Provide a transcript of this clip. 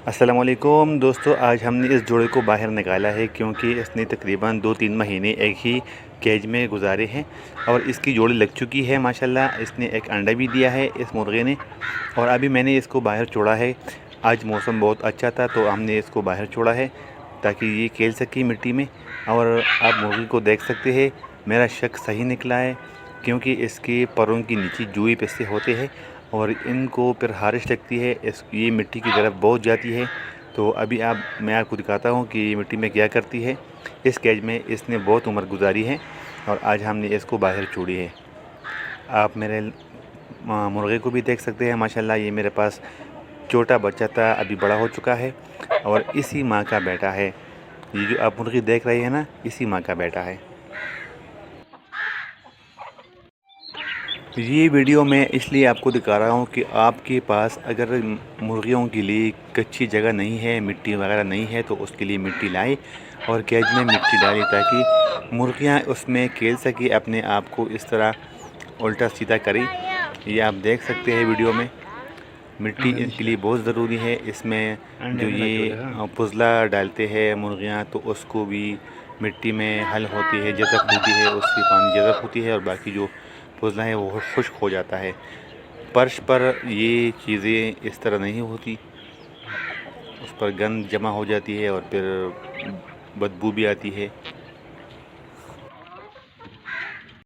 अस्सलामुअलैकुम दोस्तों, आज हमने इस जोड़े को बाहर निकाला है क्योंकि इसने तकरीबन 2-3 महीने एक ही केज में गुजारे हैं और इसकी जोड़ी लग चुकी है माशाल्लाह। इसने एक अंडा भी दिया है इस मुर्गे ने और अभी मैंने इसको बाहर छोड़ा है। आज मौसम बहुत अच्छा था तो हमने इसको बाहर छोड़ा है ताकि ये खेल सके मिट्टी में। और आप मुर्गी को देख सकते हैं, मेरा शक सही निकला है क्योंकि इसके परों के नीचे जुए पैसे होते हैं और इनको फिर हारिश लगती है। ये मिट्टी की तरफ बहुत जाती है। तो अभी मैं आपको दिखाता हूँ कि ये मिट्टी में क्या करती है। इस केज में इसने बहुत उम्र गुजारी है और आज हमने इसको बाहर छोड़ी है। आप मेरे मुर्गे को भी देख सकते हैं माशाल्लाह। ये मेरे पास छोटा बच्चा था, अभी बड़ा हो चुका है और इसी माँ का बेटा है। ये जो आप मुर्गी देख रहे हैं ना, इसी माँ का बेटा है। ये वीडियो मैं इसलिए आपको दिखा रहा हूँ कि आपके पास अगर मुर्गियों के लिए कच्ची जगह नहीं है, मिट्टी वगैरह नहीं है, तो उसके लिए मिट्टी लाएं और केज में मिट्टी डालें ताकि मुर्गियाँ उसमें खेल सके, अपने आप को इस तरह उल्टा सीधा करें। ये आप देख सकते हैं वीडियो में। मिट्टी इनके लिए बहुत ज़रूरी है। इसमें जो ये पुज़ला डालते हैं मुर्गियाँ, तो उसको भी मिट्टी में हल होती है, जज़ब होती है, उससे पानी जज़ब होती है और बाकी जो पुज़ला है वो खुश्क हो जाता है। फर्श पर ये चीज़ें इस तरह नहीं होती, उस पर गंद जमा हो जाती है और फिर बदबू भी आती है।